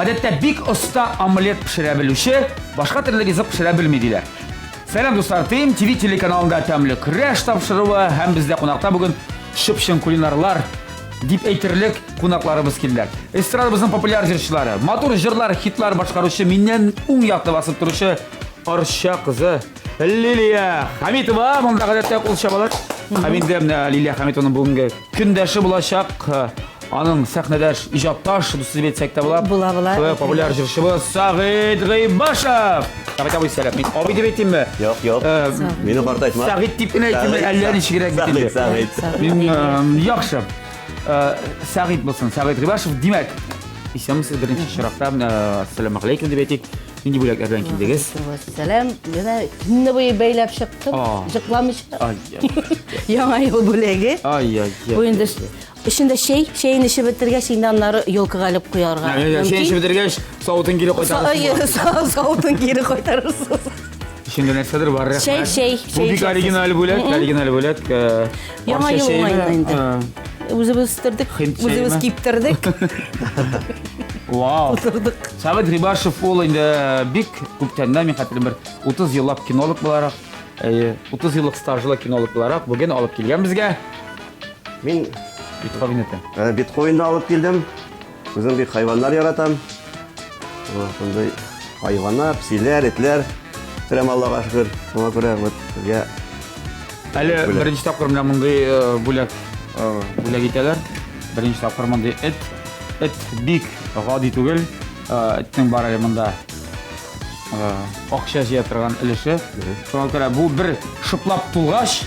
Adette bik usta омлет pişire bilüşü, başka türlü rızık pişire bilmediler. Selam dostlar, TM TV telekanalında tәмлі күрәш тапшыруы һәм бездә кунакта бүген шыпшын кулинарлар дип әйтерлек кунакларыбыз килделәр. Эстрадабызның популяр җырчылары, матур җырлар, хитлар башкаручы, миннән уң якта басып торучы Арча кызы Лилия Хамитова, монда гадәттә кул чабалар. Хамидә Лилия Хамитованың бүгенге көндәше булачак. Аның сәхнәдәш иҗатташ дусыз дип әйтсәк тә була. Була. Популяр җырчыбыз Сагыйд Гыйбашев. Сагыйд абый сәлам. Мин абый дип әйтимме? Юк. Мине картайтма. Сагыйд дип кенә әйтимме? Әллә ничегрәк бит инде. Сагыйд. Мин яхшы. Сагыйд булсын. Сагыйд Гыйбашев димәк. Исәмсез беренче чиракта ассаламу алейкум дип әйтик. Нинди бүләкләр белән килдегез? Сәлам. Менә көнне буе бәйләп чыктым. Җыкламыйча. Яңа ел бүләге. Бу инде içinde şeyin işi bitirgəç indi onları yolkağa alıb qoyarğa. Şeyin işi bitirgəç soğutun geri qoytarırsınız. Soğutun geri qoytarırsınız. İçinde nəsədir var rəhmət. Şey. Bu bir orijinal bölək. Yaman yıl olmaydı indi. Özümüz istirdik, özümüz kiyiptirdik. Wow. Сағид Гыйбашев ol indi bik күптәннән min xatirim bir 30 yıllap kinolog bularaq, 30 yıllık stajlı kinolog bularaq bugün alıb kelgan bizga. Min Bitcoin'den. Bitcoin'da alıp geldim. Özüm bir hayvanlar yaratam. Bunday hayvanlar, pisiler, etler. Sıram Allah'a şükür. Ona göre bizga Әлі бірінші тапқыр менә мұндай бүләк итәләр. Бірінші тапқыр мұндай эт бик гади түгел. Эттің бар әле монда акча җыя торган өлеше. Шуңа күрә бу бер шыплап тулгач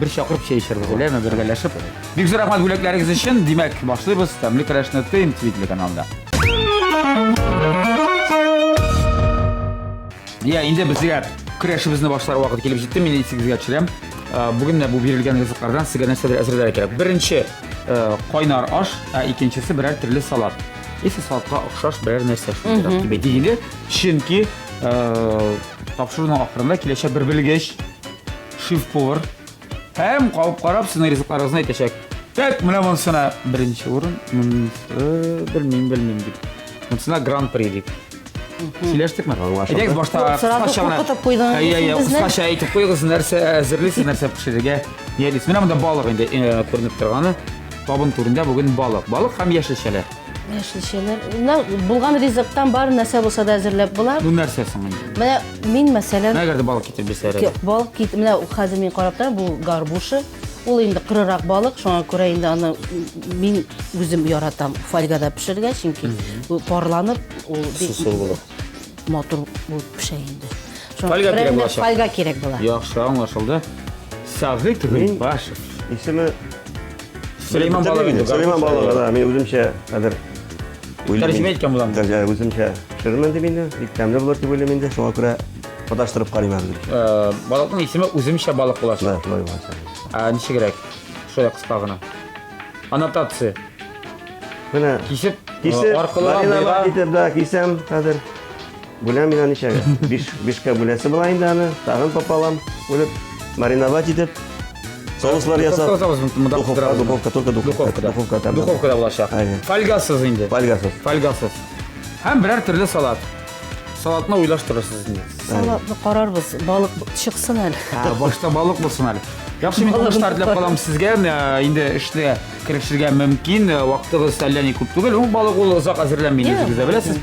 bir çakırıp şey içeriz, öyle mi? Birleşip. Büyük zor rahmet бүләкләрегез için demek başlıyoruz. Тәмле көрәшне TM TV kanalında. Ya indi bizga көрәшебезне башлар вакыт килеп җитте. Мин сезгә төшерәм. Бүген дә бу бирелгән ризыклардан сезгә нәрсәдер әзерләргә кирәк. Беренче кайнар аш, икенчесе берәр төрле салат. Есе салатка охшаш берәр нәрсә шундый дип әйтелде. Чөнки тапшыруның ахырында киләчәк бер белгеч шеф-повар hem kavup karab sizin rızıklarınızı yetişecek. Tek mine bunusuna birinci vurun, bilmeyeyim deyip. Bunusuna Grand Prix deyip. Sileştik mi? Edek başta kıskaşa eğitip koyuyoruz, nerse hazırlıyız, nerse pişirge. Yeliyiz. Mine bunda balık indi görünüp durganı. Babın turunda bugün balık. Balık hem yeşil şeyler. Yeşil şeyler. Bulgan rızıktan bari нәрсе bolsa da hazırlayıp bular. Bu nersesin? Min mesela... Ne kadar balık getir bir seyre? Balık getir. Hazır min qarab da bu garbuşu. Ol indi qırıraq balık. Şuna görə indi onu min özüm yaratam folgada pişirge. Çünkü bu parlanıp motor pişe indi. Folga kerek bulaşaq. Folga kerek bular. Yaxşı, anlaşıldı. Sağlık Gıйбашев. İsmi Süleyman balığı. Süleyman balığı da. Men özümçe qadir Tərcümə etken bulam. Özümçe pişirmem deyim indi. İlk təmli bulur deyip oyluyum indi. Şuna göre qadaştırıp qarayım özümçe. Balıqın ismi üzümşe balık bulaşaq. Evet, şulay bulaşaq. Neçə gerek? Şöyle qısqağına. Annotatsiya. Mene Kesip arqalığa buyğa gidip da kesem qadir. Bulan mina neçə? 5 bulası bulayım da onu. Tağın papalam. Bulup marinovat edip souslar yasap. Dуховкада bulaşaq. Folgasız indi. Folgasız. Hem birer türlü salat. Salatını uylaştırırsınız indi. Salatını qararbız. Balık çıksın әлі. Başta balık bulsun әлі. Yaxşı, men uğuşlar dilep qalam sizge. İndi işle kirişirge mümkün. Vaqtınız әлләни күп түгел. Bu balık ol uzaq hazırlanmayın özünüzə biləsiz.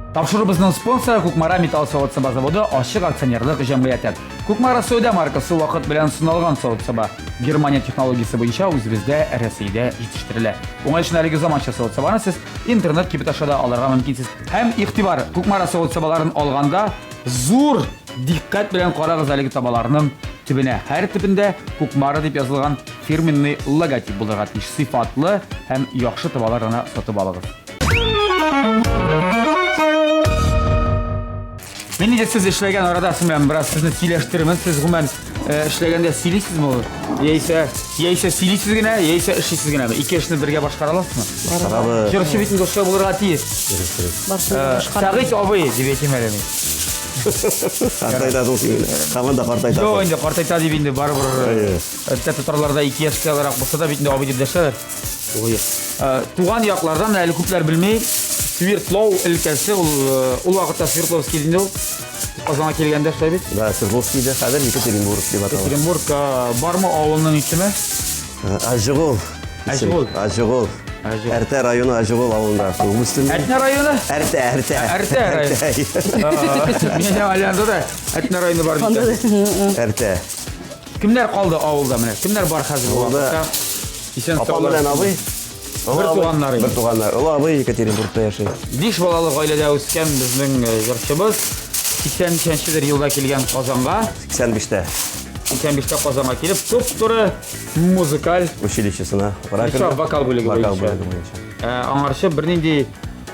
Тапшырыбызның спонсоры Кукмара металл савыт-саба заводы ашык акционерлык җәмгыяте. Кукмара Сәүдә маркасы вакыт белән сыналган савыт-саба Германия технологиясе буенча үзебездә Россиядә җитештерелә. Уңай эшләргә заманча савыт-сабаны сез интернет кибеташада алырга мөмкинсез. Һәм игътибар, Кукмара савыт-сабаларын алганда зур диккать белән карагыз әлеге табаларның төбенә. Һәр төбендә Кукмара дип язылган фирменный логотип булырга тиеш. Сыйфатлы һәм яхшы табаларны сатып алыгыз. Мен де siz işlegen arada ben biraz sizni sileştiririm. Siz gümen işlegende silisiz mi olur? Yeyse silisiz gene, yeyse işsiz gene mi? İki işini birge başkara alasınız mı? Jürüşü bitin dostça bulurga tiyiz. Sağıç abay diye kemeremeyiz. Qartaytadың сен. Қаман да қартайтады. Жоқ, енді қартайтады деп енді барыбір тәтті тұрларда 2 яшқа оларақ болса да бетінде абай деп дәшелер. Ой. Туган яклардан әле күпләр білмей, Свердлов өлкәсе, ул вакытта Свердловский динде ул. Казанга килгәндә шулай бит. Да, Свердловскийда хәзер Екатеринбург дип атала. Екатеринбург бармы авылның исеме? Ажыгол. Ажыгол. Ажыгол. Әртә районы Ажыгол авылында. Әтнә районы? Әртә районы. Менә Алянда да Әтнә районы бар бит. Әртә. Кемнәр калды авылда менә? Кемнәр бар хәзер авылда? Исән Апа белән абый. Бер туганнар. Бер туганнар. Ул абый Екатеринбургта яши. 5 балалы гаиләдә үскән безнең җырчыбыз 80-нче елда килгән Казанга. 85-тә. 85-тә Казанга килеп, туп-туры музыкаль Училищесына. вокал бүлеге буенча. Аңарчы бернинди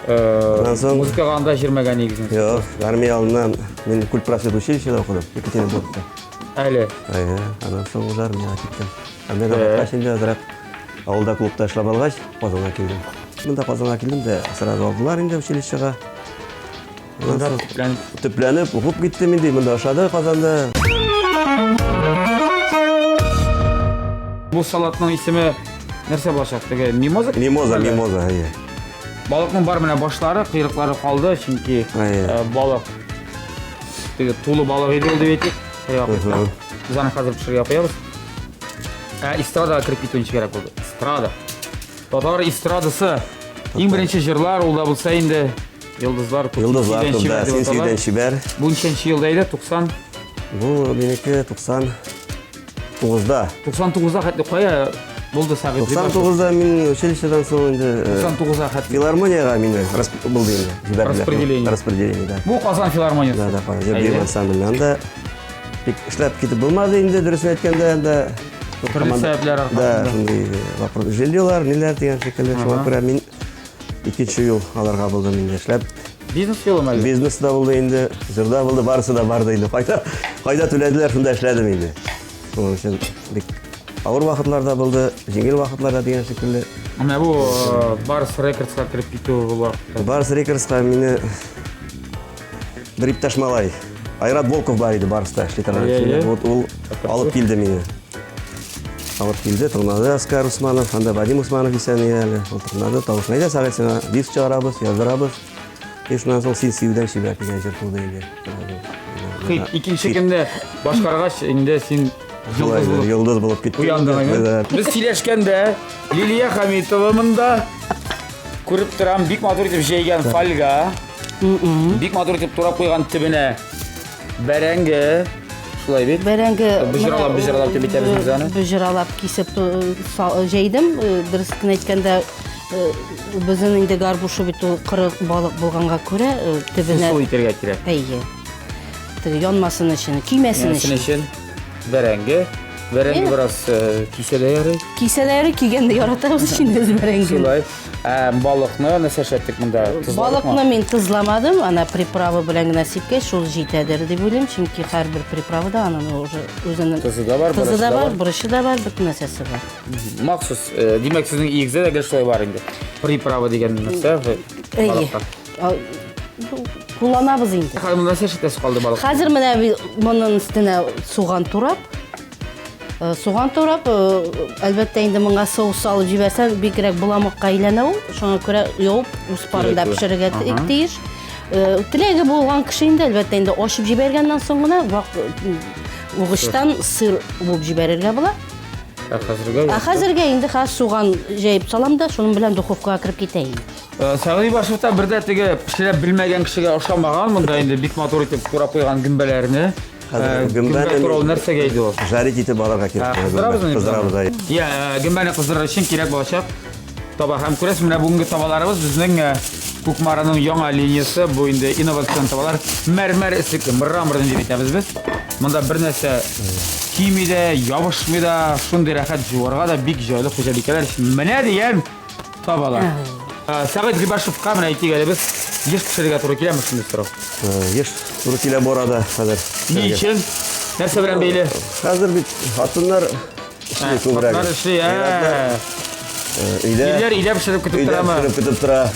музыкага анда җирмәгән нигезен. Юк, армия алдыннан мин культпросвет училищеда укыдым, Екатеринбургта. Әле. Анан соң уже армияга киттем. Анда да башында азрак авылда клубта эшләп алгач, Казанга килдем. Монда Казанга килдем дә сразу алдылар инде училищега. Төпләнеп, укып киттем инде, монда ашады Казанда. Бу салатның исеме нәрсә булачак? Теге мимоза? Мимоза. Балыкның бар менә башлары, кыйрыклары калды, чөнки балык теге тулы балык иде ул дип әйтик. Без аны хәзер пешерергә куябыз. Эстрадага кирип китүенче кирәк булды. Эстрада. Татар эстрадасы. Иң беренче җырлар ул да булса инде Йолдызлар да, син сөйдән чибәр. Бу ничәнче елда иде? 90. Бу минеке 99-да. 99-да хәтле кая булды сәгать? 99-да мин училищедан соң инде 99-да хәтле филармонияга мине булды инде. Распределение. Да. Бу Казан филармониясы. Да, җырлый ансамбльдән да бик эшләп китеп булмады инде, дөресен әйткәндә, анда төрле сәбәпләр да, аркасында. вопрос җилләр, ниләр дигән шикелле, шуңа күрә мин икенче ел аларга булдым инде эшләп. Бизнес юлы әле? Бизнесда булды инде, җырда булды, барысы да барды инде. Кайда түләделәр, шунда эшләдем инде. Шуның өчен бик авыр вакытларда булды, җиңел вакытларда дигән шикелле. Менә бу Барс Рекордска кирип китү булар. Барс Рекордска мине бер иптәш малай, Айрат Волков бар иде Барста эшли торган. Вот ул алып килде мине. Алып килде, тыңлады Оскар Усманов, анда Вадим Усманов исән әле. Ул тыңлады, тавышны әйдә, сәгать сиңа диск чыгарабыз, яздырабыз. Шуннан соң син сөйдән чибәр дигән җыр булды инде. Икенче көндә башкаргач инде син Йолдыз булып киттең. Уяндың. Без сөйләшкәндә Лилия Хамитова монда күреп торам, бик матур итеп җәйгән фольга. Бик матур итеп турап куйган төбенә бәрәңге. Шулай бит. Бәрәңге Бөҗралап дип әйтәбез без аны. Бөҗралап кисеп җәйдем. Дөресен әйткәндә безнең инде гарбушы бит ул 40 балык булганга күрә төбенә су итәргә кирәк. Әйе. Теге янмасын өчен, көймәсен өчен. Бәрәңге. Бәрәңге бераз кисәдә ярый. Кисәләре кигәндә яратабыз инде бәрәңге. Шулай. Балыкны нәрсә эшләттек монда? Балыкны мин тызламадым, ана приправа белән генә сипкәч, шул җитәдер дип уйлыйм, чөнки һәрбер приправада аның уже үзенең Тызы да бар, бурышы да бар, бөтен нәрсәсе бар. Махсус, димәк сезнең игездә дә шулай бар инде. Приправа дигән нәрсә. Әйе. Кулланабыз инде. Хәзер монда нәрсә эшләтәсез калды балык? Хәзер менә моның өстенә суган турап, әлбәттә инде моңа соус салып җибәрсәң, бигрәк буламыкка әйләнә ул. Шуңа күрә юып, үз парында пешерергә тиеш. Теләге булган кеше инде әлбәттә инде ашып җибәргәннән соң гына угычтан сыр булып җибәрергә була. Хәзергә инде суган җәеп салам да, шуның белән духовкага кирип китә инде. Сәгъди Башевта бердә теге пешереп белмәгән кешегә ошамаган, монда инде бик матур итеп турап куйган гөмбәләрне. Гөмбә туры нәрсәгә иде ул? Жарить итеп алырга кирәк. Кыздырабыз. Гөмбәне кыздырыр өчен кирәк булачак. Таба һәм күрәсез, менә бүгенге табаларыбыз безнең Кукмараның яңа линиясе, бу инде инновацион табалар. Мәрмәр ислекле, мраморный дип әйтәбез без. Монда бер нәрсә кими дә, ябышмый да, шундый рәхәт җуарга да бик җайлы хуҗабикәләр өчен. Менә дигән табалар. Сәгыйть Гыйбашевка менә әйтик әле без еш пешерергә туры киләме шундый сорау? Еш туры килә борада хәзер. Ни өчен? Нәрсә белән бәйле? Хәзер бит хатыннар эшли күбрәк. Хатыннар эшли, Өйдә пешереп көтеп торамы? Өйдә пешереп көтеп тора.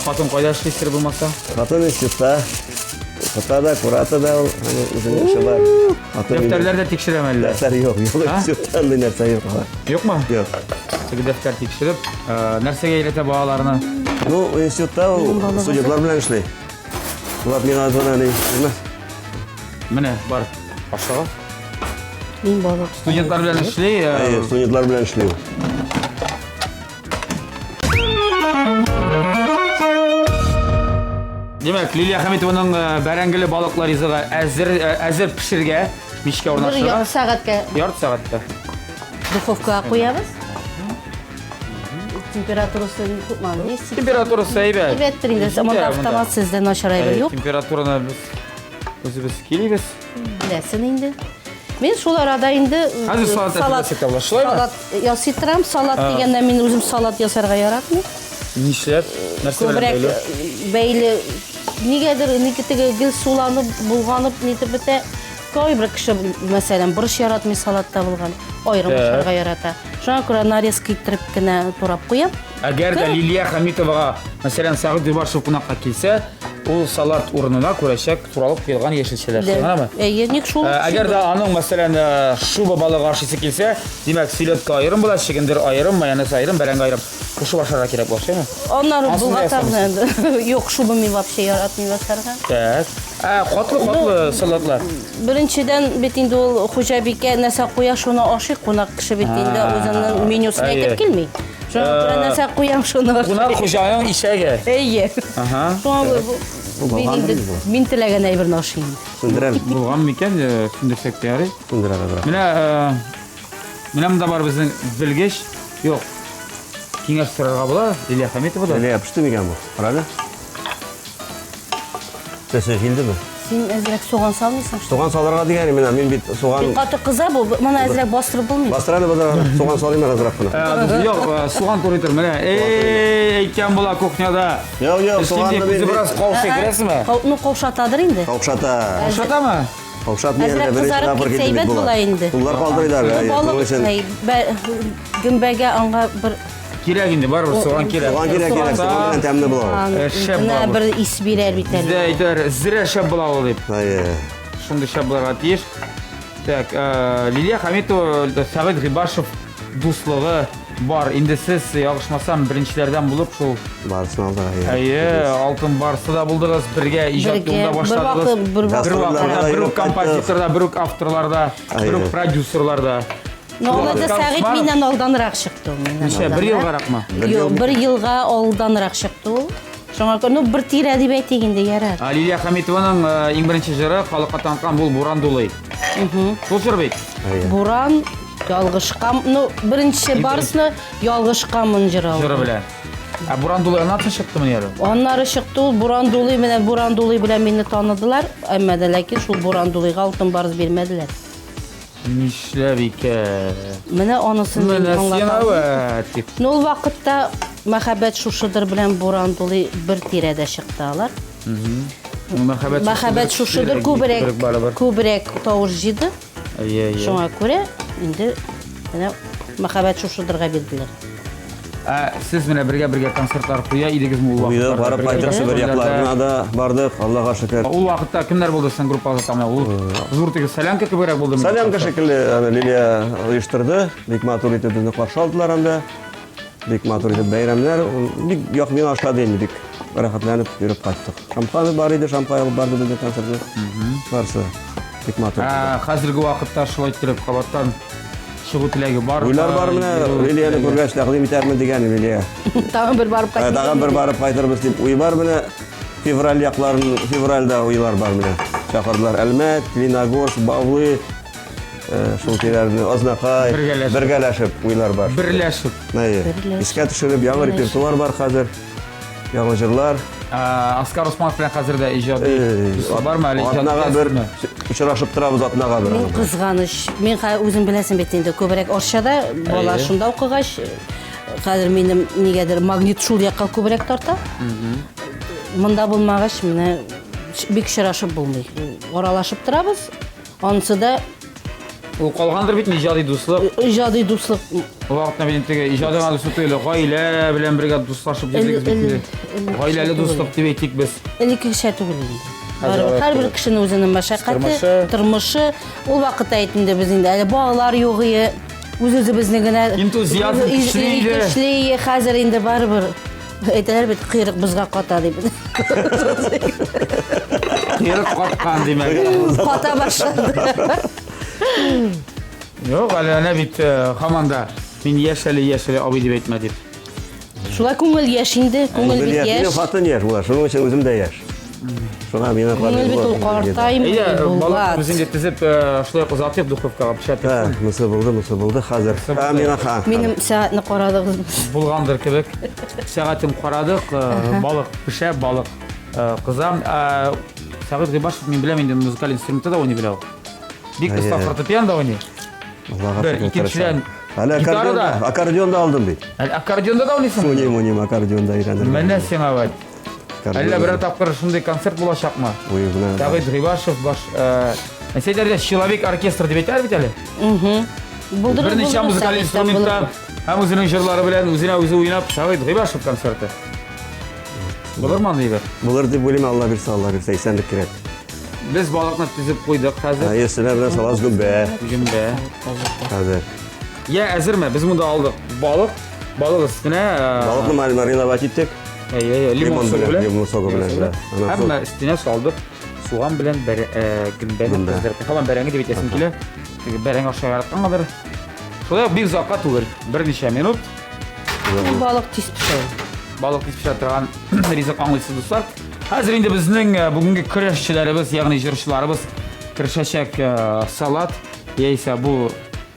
Хатын кайда эшли сер булмаса? Хатын институтта. Хатада, куратада үзенең эше бар. Дәфтәрләрдә тикшерәм әллә? Дәфтәр юк, институттан нәрсә юк. Юкмы? Юк. теге дәфтәр тикшереп, нәрсәгә әйләтә балаларны? Ну, институтта студентлар белән эшли. Булат миңа звонали. Менә, бар, башлагыз. Мин балык. Студентлар белән эшли. Студентлар белән эшли. Демәк, Лилия Хәмитованың бәрәңгеле балыклар ризыгы әзер пешергә, мичкә Бер урнаштыра. ярты сәгатькә Ярты сәгатьтә. духовкага куябыз. Температурасы күпме? Температурасы әйбәт. Әйбәттер инде. Монда автомат сездән начарайбы юк. Температураны без өзебез килибез. Беләсен инде. Мен шул арада инде Хәзер салат әзерләсәк була. Шулаймы? салат ясый торам. Салат дигәндә мин үзем салат ясарга яратмыйм. Нишләп? Нәрсә белән Күбрәк бәйле? бәйле нигәдер теге гел суланып, булганып нитеп бетә. Кайбер кеше мәсәлән борыш яратмый салатта булган, аерым ашарга ярата. Шуңа күрә нарезка иттереп кенә турап куям. Әгәр дә Лилия Хәмитовага, мәсәлән, Сәгыйд Дилбашев кунакка килсә, ул салат урынына күрәчәк туралып куелган яшелчәләр. Шуңамы? Ник шул? Әгәр дә аның, мәсәлән, шуба балыгы ашыйсы килсә, димәк, селедка айрым була, чигендер айрым, майонез айрым, бәрәңге айрым. Кушып ашарга кирәк булышымы? Аннары Аслында булгатабыз. Юк, шуба мин вообще яратмыйм ашарга. Так. Катлы салатлар. Беренчедән бит инде ул хуҗабикә нәрсә куя, шуны ашый, кунак кеше бит инде үзенең менюсын әйтеп килми. Шуңа күрә нәрсә куям, шуны ашый. Кунак хуҗаның ишәге. Әйе. Аха. Мин теләгән әйберне ашыйм. Сүндерәм. Булган микән? Сүндерсәк тә ярый. Сүндерәм бирә. Менә монда бар безнең белгеч. Юк. Киңәш сорарга була, Лилия Хәмитова да. Лилия пеште микән бу? Карады? Сесе килдеме? Син әзрәк суган салмыйсың. Суган салырга дигән мин бит суган Каты кыза бу, моны әзрәк бастырып булмый. бастырады базарга. Суган салыйм азрак кына. Юк, суган турый тор. Менә әйткән була кухняда. Юк, суганны Син мин бераз каушый керәсезме? Ну каушатадыр инде. каушата. Шатамы? Каушатмый Әзрәк әле беренче кызарып тапкыр китсә килде бит әйбәт була булар. инде. Улар калдырыйлар. Балык гөмбәгә аңга бер Кирәк инде, барыбер суган кирәк. Суган кирәк, суган белән тәмле була. Шәп менә була. бер ис бирәр бит Бездә әле. әйтәр, зирә шәп була ул дип. Әйе. Шундый шәп булырга тиеш. Так, Лилия Хәмитова, Сәгыйд Гыйбашев дуслыгы бар. Инде сез ягышмасам беренчеләрдән булып шул. Барсын алда. Әйе, алтын барсы да булдыгыз, бергә иҗат юлында башладыгыз. Бер үк композиторда, бер үк авторларда, бер үк продюсерларда. Ну, аларда Сәгыйд миннән алданрак чыкты. Ничә, бер елгаракмы? Юк, бер елга алданрак чыкты ул. Шуңа күрә, ну бер тирә дип әйтик инде ярар. Лилия Хәмитованың иң беренче җыры халыкка танылган бул Буран дулый. Шул җыр бит. Буран, ялгышкам, ну беренче барысны ялгышкамын Җыры җыры. белән. Буран дулый аннан чыктымы яра? Аннары чыкты ул Буран дулый менән Буран дулый белән мине таныдылар, әмма дә ләкин шул Буран дулыйга алтын барыс бирмәделәр. Нишләп икән? Менә анысын мин Менә аңлатам. синават. Ну ул вакытта мәхәббәт шушыдыр белән Буран дулый бер тирәдә чыктылар. Мәхәббәт шушыдыр күбрәк тавыш җиде. Шуңа күрә инде менә мәхәббәт шушыдырга бирделәр. Сез менә бергә концертлар куя идегезме ул Уйда вакытта? барып кайтып Себер якларына да бардык, Аллага шөкер. Ул вакытта кемнәр булды син группада тамна? Ул зур теге Солянка кеберәк булдымы? Солянка шикелле Лилия оештырды. Бик матур итеп безне каршы алдылар анда. Бик матур итеп бәйрәмнәр. Бик якын ашлады инде, бик рәхәтләнеп йөреп кайттык. Шампан бар иде, шампан алып барды безне концертка. Барсы. Бик матур. Хәзерге вакытта шулай итеп кабаттан чыгу теләге бар. Уйлар бар менә Лилияны күргәч тәкъдим итәрмен дигән Лилия. Тагын бер барып кайтты. Тагын бер барып кайтырбыз дип уй бар менә. Февраль якларын, февральдә уйлар бар менә. Чакырдылар Әлмәт, Леногорск, Бавлы, шул тирәләрне Азнакай, бергәләшеп уйлар бар. Берләшеп. Искә төшереп яңа репертуар бар хәзер. Яңа җырлар. Оскар Усманов белән хәзердә иҗади бармы әле? Атнага бер очрашып торабыз атнага бер. Кызганыч. Мин үзем беләсем бит инде күбрәк Арчада бала шунда укыгач хәзер минем нигәдер магнит шул якка күбрәк тарта. Монда булмагач менә бик очрашып булмый. Аралашып торабыз. Анысы да Ул калгандыр бит иҗади дуслык. Иҗади дуслык. Вакытта мен теге иҗади дуслык түгел, гаилә белән бергә дуслашып йөрдек бит. Гаиләле дуслык дип әйтик без. Элеккечә түгел инде. Һәрбер кешенең үзенең мәшәкате, тормышы, ул вакытта әйтенде без инде әле балалар югы, Үз-үзебезне генә Энтузиазм көчле. Хәзер инде барыбер әйтәләр бит кыйрык бызга ката дип. Кыйрык каткан димәк. Ката башлады. Юк, әле әнә бит һаманда мин яшәле абый дип әйтмә дип. Шулай күңел яшь инде, күңел бит Минем яшь. хатын яшь, була, шуның өчен үзем дә яшь. Шуңа минем Күңел бит ул картаймы, Әйдә, балык булат. без инде тезеп шулай узатыйк духовкага пешатып. Мысы булды, хәзер. Мин аха. Минем сәгатьне карадыгыз. Булгандыр кебек. Сәгатен карадык, балык пешә, балык кыза. Сәгыйть Гыйбашев мин беләм инде музыкаль инструментта да уйный белә ул. Бик оста фортепиано уйный. Бер, икенчедән гитарада. Аккордеонда алдым бит. Аккордеонда да уйныйсың. Уйныйм, аккордеонда өйрәнермен. Менә сиңа бит. Әллә берәр тапкыр шундый концерт булачакмы? Сәгыйть Гыйбашев мәсәләрдә человек оркестр дип әйтәләр бит әле. Берничә музыкаль инструментта һәм үзенең җырлары белән үзенә үзе уйнап Сәгыйть Гыйбашев концерты. Булырмы андый бер? Булыр дип уйлыйм, Алла бирсә, исәнлек кирәк. Без балыкны тезеп куйдык хәзер. Ясына белән салас гөмбә. Гөмбә. Хәзер. Я әзерме? Без монда алдык балык өстенә Балыкны мариновать иттек. лимон суы белән. Лимон суы белән. Һәм өстенә салдык суган белән гөмбәне кыздырып. Һәм бәрәңге дип әйтәсем килә. Бәрәң аша яратканга бер. Шулай бик озакка түгел. Берничә минут Балык тиз пешә. балык пешә торган ризык аңлыйсыз дуслар. Хәзер инде безнең бүгенге көрәшчеләребез, ягъни җырчыларыбыз керешәчәк салат. Яисә бу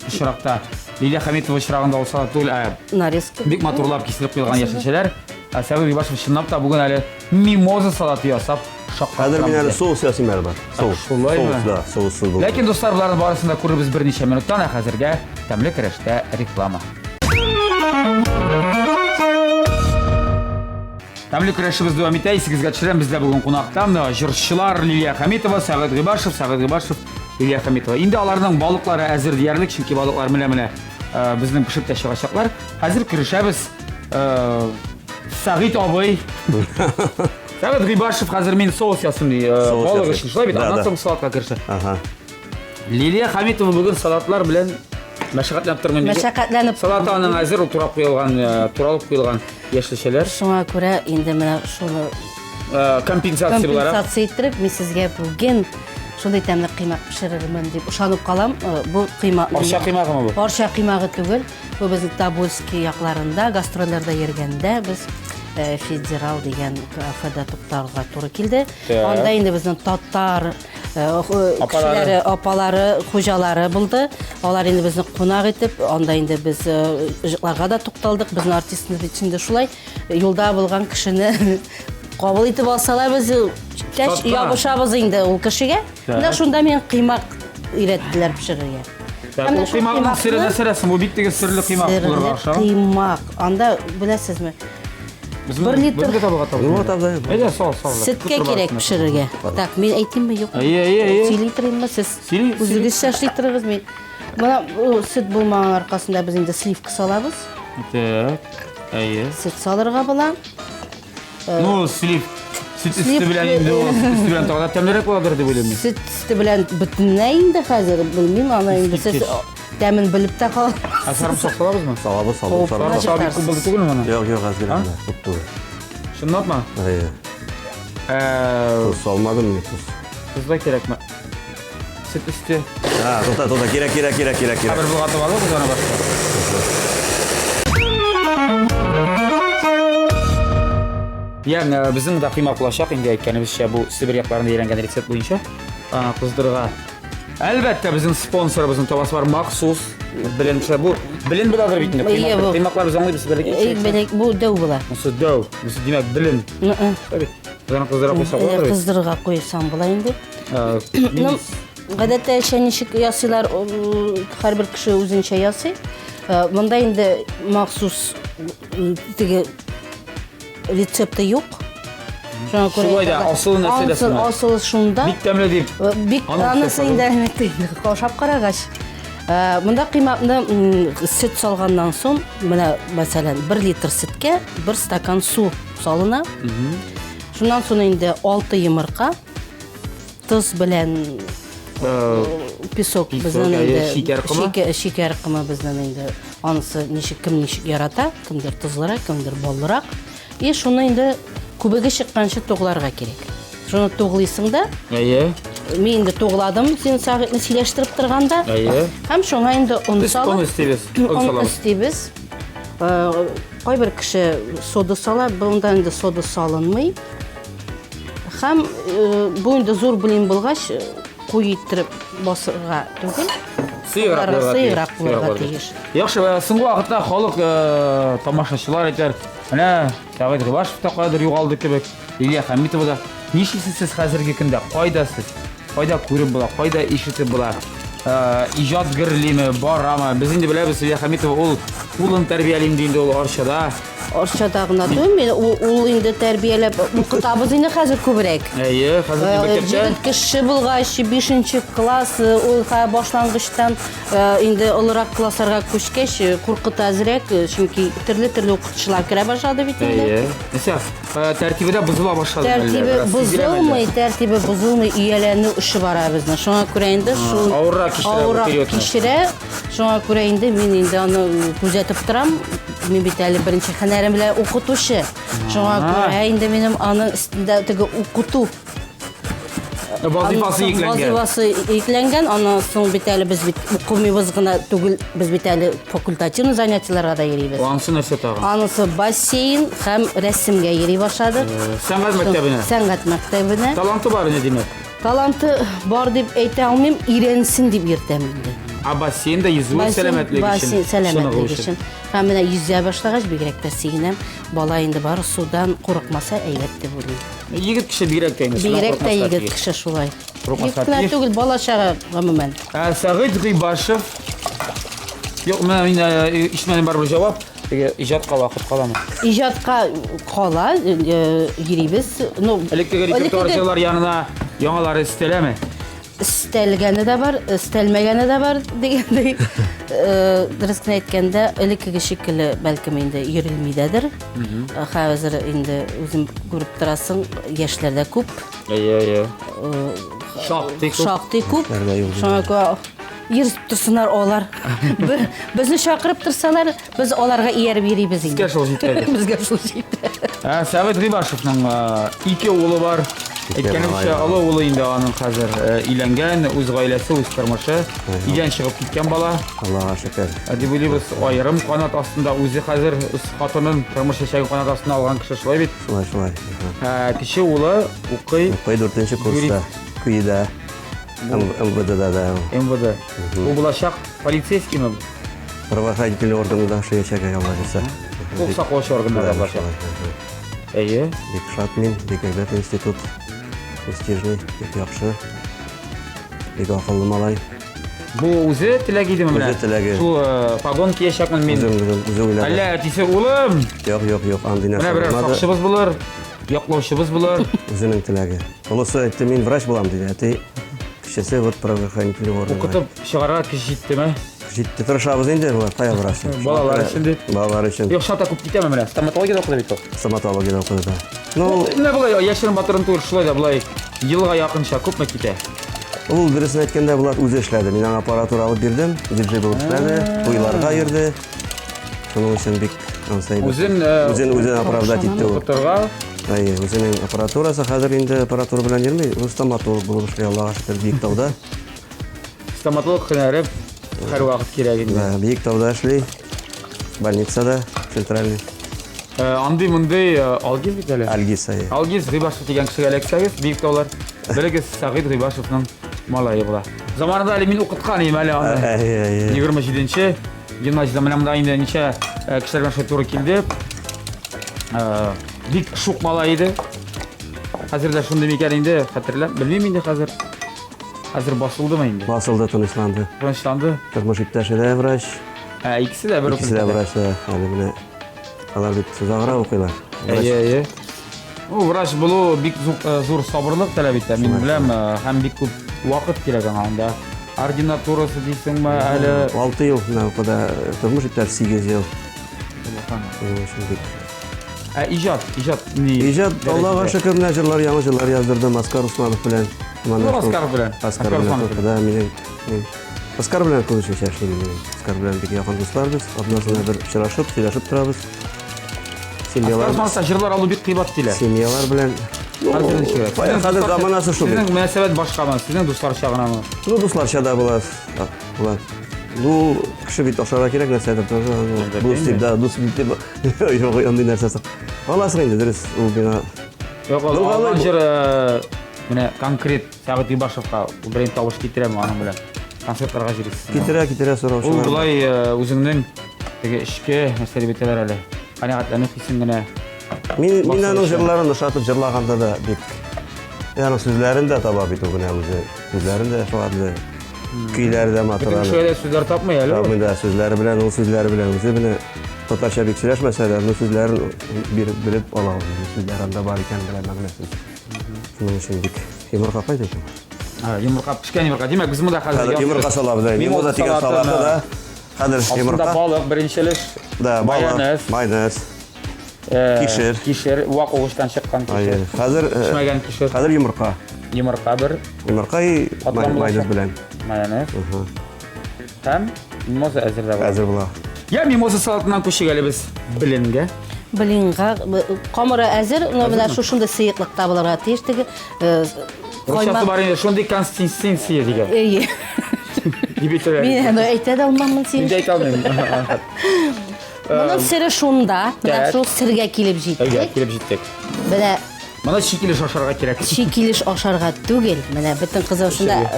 очракта Лилия Хәмитова очрагында ул салат түгел, Нарезка. бик матурлап киселеп куелган яшелчәләр. Сәгыйть Гыйбашев чынлап та бүген әле мимоза салаты ясап шаккатырам. Хәзер мин әле соус ясыйм әле бар. Соус. Шулаймы? Да, соуссыз булды. Ләкин дуслар, буларның барысын да күрербез берничә минуттан, ә хәзергә тәмле көрәштә реклама. Тәмле көрәшебез дәвам итә. Исегезгә төшерәм, бездә бүген кунакта җырчылар Лилия Хәмитова, Сәгыйть Гыйбашев, Лилия Хәмитова. Инде аларның балыклары әзер диярлек, чөнки балыклар менә безнең пешеп тә чыгачаклар. Хәзер керешәбез. Сәгыйть абый. Сәгыйть Гыйбашев хәзер мин соус ясыйм ди. Балык өчен шулай бит, аннан соң салатка керешә. Лилия Хәмитова бүген салатлар белән мәшәкатьләнеп тормый. Мәшәкатьләнеп. Салат аның әзер турап куелган яшелчәләр. Шуңа күрә инде менә шуны Компенсация буларак. компенсация иттереп, мин сезгә бүген шундый тәмле кыймак пешерермен дип ышанып калам. Бу кыймакны Арча кыймагымы бу? Арча кыймагы түгел. Бу безнең Тобольский якларында, гастрольләрдә йөргәндә без федерал дигән кафеда туктарга туры килде. Анда инде безнең татар кешеләре, апалары, хуҗалары булды. Алар инде безне кунак итеп, анда инде без җыкларга да тукталдык. Безнең артистның içinde шулай юлда булган кешене кабул итеп алсалар, без тәш ябышабыз инде ул кешегә. Менә шунда мен кыймак өйрәттеләр пешерергә. Ул кыймакның сире нәрсәсе? Бу бик теге серле кыймак булырга охшаган. Кыймак. Анда беләсезме? 1 литр табайым. Әйдә, сал. Сөткә кирәк пешерергә. Так, мен әйтимме, юк? 2 литр инде сез. Үзегез шашлыктырыгыз мен. Менә сөт булмаган аркасында без инде сливка салабыз. Так. Әйе. Сөт салырга була. Ну, слив. Süt üstü bilen indi o. Süt üstü bilen tağda təmlərək olardır diye bilmiyim. Süt üstü bilen bütünlüğü indi hazır bilmiyim ama indi siz temin bilip de kalalım. Sarımsak salabız mı? Salabız. Sarımsak bir kubbalı tukul mu bana? Yok az gelin. Tuttu. Şunu yapma. Hayır. Tuz olmadı mı tuz? Tuz da gerek mi? Süt üstü. Ha, tota gerek. Haber bu katı var mı? Bu ona başka. Yani bizim de kıymak ulaşak, indi aytkanımızca bu Sibir yaklarında eğlengen resept boyunca kızdırığa. Elbette bizim sponsorumuzun tabası var, Maxus. Bu bilin biladır bitinde. Kıymaklar biz anlayıp Belek bu döv bula. Nasıl döv? Nasıl demek bilin? Tabii. Bizden kızdırığa koysak olur mu? Kızdırığa koysam bula indi. Гадәттә ничек ясыйлар, һәрбер кеше үзенчә ясый. Монда инде махсус теге рецепты юк. Шуңа күрә. Шулай да асыл нәрсәсе. Асыл шунда. Бик тәмле дип. Бик анысы инде кашап карагач. Монда кыймакны сөт салганнан соң, менә мәсәлән 1 литр сөткә 1 стакан су салына. Шуннан соң инде 6 йомырка, туз белән Песок безнең инде шикәр кымы безнең инде анысы кем ничек ярата, кемдер тузлырак, кемдер баллырак. И шуны инде күбеге чыкканчы тугларга кирәк. Шуны туглыйсың да. Мен инде тугладым, син сагытны сөйләштереп торганда. Һәм шуңа инде он салып. Истебез. Кайбер кеше сода сала, бунда инде сода салынмый. Һәм бу инде зур белем булгач, куй иттереп басырга түгел. Сыйграк булырга тиеш. Яхшы, соңгы вакытта халык тамашачылар әйтәр, менә Сәгыйд Гыйбашев та кадәр югалды кебек. Илия Хәмитова да. Ничисез сез хәзерге көндә кайдасыз? Кайда күреп була, кайда ишетеп була? Иҗат герлиме, барамы? Без инде беләбез, Илия Хәмитова ул улын тәрбиялим диде ул Арчада. Арчада гына түгел, ул инде тәрбияләп укытабыз инде хәзер күбрәк. Хәзер мәктәптә. Кеше булгач 5нче класс, ул башлангычтан инде олырак классларга күчкәч куркыта әзрәк, чөнки төрле укытучылар керә башлады бит инде. Нәсә, тәртибе бозыла башлады. Тәртибе бозылмый, ияләнү эше бара безнең. Шуңа күрә инде шул авыррак кичерә. Шуңа күрә инде мин инде аны күзәтеп торам. Мин бит әле беренче һөнәрем белән укытучы. Шуңа күрә инде минем аның өстендә теге укыту вазифасы йөкләнгән. Аннан соң бит әле без бит укымыйбыз гына түгел, без бит әле факультативный занятиеларга да йөрибез. Анысы нәрсә тагын? Анысы бассейн һәм рәсемгә йөри башладык. Сәнгать мәктәбенә. Сәнгать мәктәбенә. Таланты бар иде димәк. Таланты бар дип әйтә алмыйм, иренсен дип йөртәм инде. Бассейнда yüzü сәламәтлек өчен. Сәламәтлек өчен. Һәм менә yüзә башлагач бигрәк тә сигенәм. Бала инде бар судан курыкмаса әйбәт дип уйлыйм. Егет кеше бигрәк тә инде. Бигрәк тә егет кеше шулай. Егетләр түгел, бала чага гомумән. Сәгыйд Гыйбашев. Юк, мен ишмәнем бар бу җавап. Иҗатка вакыт каламы? Иҗатка кала, йөрибез. Ну, элекке репертуарлар янына яңалары истәләме? Истәлгәне дә бар, истәлмәгәне дә бар дигәндәй. Дөресен әйткәндә, элекке шикелле бәлкем инде йөрилмидәдер. Хәзер инде үзем күреп торасың, яшьләрдә күп. Шактый күп. Шуңа йөреп торсыннар алар. Безне чакырып торсалар, без аларга ияреп йөрибез инде. Безгә шул җитә. Безгә шул җитә. Сәгыйд Гыйбашевның 2 улы бар. Әйткәнемчә, олы улы инде аның хәзер өйләнгән, үз гаиләсе, үз тормышы, өйдән чыгып киткән бала. Аллаһа шөкер. Дип уйлыйбыз, аерым канат астында үзе хәзер үз хатынын тормыш яшәгән канат астына алган кеше шулай бит. Шулай. Кече улы укый. 4нче курста, куйда. МВДда да. МВД. Ул булачак полицейскийме? Правоохранительный органда яшәгән аллаһа. Хукук саклаучы органнарда булачак. Әйе. Бик шатмин, бик әйбәт институт. Престижный, бик яхшы. Бик акыллы малай. Бу үзе теләк идеме менә? Үзе теләге. Шул погон киячәкмен мин. Үзе Әллә әтисе улым. Юк, андый нәрсә. Менә бер сакчыбыз булыр, яклаучыбыз булыр. Үзенең теләге. Олысы әйтте, мин врач булам диде. Әти кешесе вот правоохранительный орган. Укытып чыгарга кеше җиттеме? Җитте тырышабыз инде, кая барасы. Балалар өчен дип. Балалар өчен. Юк, шата күп китәме менә? Стоматологиядә укыды бит ул. Стоматологиядә укыды. Ну, менә булай яшерен батырын түгел, шулай да булай елга якынча күпме китә? Ул дөресен әйткәндә булат үзе эшләде. Мин аңа аппаратура алып бирдем, диджей булып эшләде, туйларга йөрде. Шуның өчен бик ансай. Үзен оправдать итте ул. Үзенең аппаратурасы хәзер инде аппаратура белән йөрмәй, ул стоматолог булып эшли, Аллаһа шөкер, Биектауда. Стоматолог һөнәре һәр вакыт кирәк инде. Биектауда эшли. Больницада, центральный. Андый-мондый Алгиз бит әле. Алгиз. Алгиз Гыйбашев дигән кешегә эләксәгез, Биектаулар. Белегез, Сәгыйд Гыйбашевның малае була. Заманында әле мин укыткан идем әле аны. 27нче гимназиядә менә монда инде ничә кешеләр белән туры килде. Бик шук малай иде. Хәзер дә шундый микән инде, хәтерләп, белмим инде хәзер. Хәзер басылдымы инде? Басылды, тынычланды. Тормыш иптәше дә врач. Икесе дә бер укыды. Врач да, әле менә алар бит узагыра укыйлар. Әйе. Ул врач булу бик зур сабырлык таләп итә. Мин беләм, һәм бик күп вакыт кирәк анда. Ординатурасы дисеңме, әле 6 ел, менә тормыш иптәш 8 ел. Иҗат Аллаһа шөкер, менә җырлар, яңа җырлар яздырдым Оскар Усманов белән. Bu Оскар bilen. Оскар bilen da meni Оскар bilen konuşuyor şaşırdım. Оскар bilen bir yakın dostlarız. Ablasına bir uçraşıp, söyleship turabız. Оскар sonrasında jırlar alу bit kıybat dile. Semyalar bilen Hadi zamanası şu. Sizin münasebet başka mı? Sizin dostlar şağına mı? Ну, dostlar da bular. Bular. Bu kişi bit aşağı kerak narsadır. Bu stipda, bu stipda. Yok, onday narsasi. Vallahi indi deriz. O bina. Yok, o jır mine konkret Sabit Yubaşovga birin tavuş getirem anın bilen. Konsertlarga jiresiz. Kitire sorauşlar. O bulay özüňden işke mesele beteler ale. Qanagatlanıp hissiňine. Min anın jırlaryny uşatyp jırlaganda da bek. Yani sözlerinde tabi bit o güne özü. Sözlerinde şoğadlı. Kıyları da maturalı. Şöyle sözler tapmayalım. Tabi da sözleri bilen, o sözleri bilen özü bine Tatarça bek söyleşmese o sözlerin bilip alalım. Sözlerinde var iken bilen anlasın. Şunun için bek. Yumurka qayda ekan? Yumurka pişken yumurka. Demek biz muda hazır. Yumurka salabı. Mimoza tiga salata da. Hazır yumurka. Aslında balık birinçiliş. Da balık. Mayonez. Kişir. Kişir. Wak oğuştan çıkan kişir. Hazır. Pişmegen kişir. Hazır yumurka. Yumurka bir. Yumurkayı mayonez bilen. Mayonez. Hem mimoza hazır da var. Hazır bula. Ya mimoza salatından koşuyor biz bilinge. Bilinga kamera әзер, но менә шушында сыйыклыкта булырга тиеш теге Русчасы бар инде, шундый консистенция дигән. Әйе. Дибетер. Мин аны әйтә дә алмамын син. Мин дә әйтә алмыйм. Моның сире шунда, менә шул сиргә килеп Әйе, җиттек. килеп җиттек. Менә Мана шикелле шашарга кирәк. шикилеш ашарга түгел. Менә бөтен кызым шунда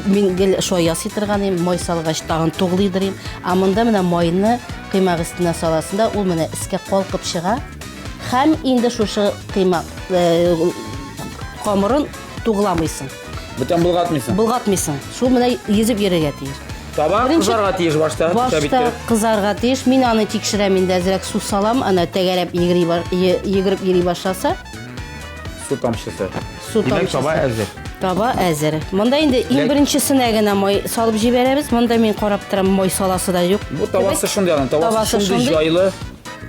мин гел шулай ясый торганым, май салгач тагын туглый дирим. А монда менә майны кыймак өстенә саласында, ул менә искә калкып чыга. Һәм инде шушы кыймак камырын тугламыйсың. Бүтән булгатмыйсың. Булгатмыйсың. Шул менә йөзеп йөрергә тиеш. Таба кызарга тиеш башта. Башта кызарга тиеш. Мин аны тикшерәм, инде әзрәк су салам, аны тәгәрәп йөгереп йөри башласа. Су тамчысы. Су Димәк, таба тамчысы. әзер. Таба әзер. Монда инде иң беренчесенә генә май салып җибәрәбез. Монда мин карап торам, май саласы да юк. Бу табасы шундый аны, табасы шундый җайлы.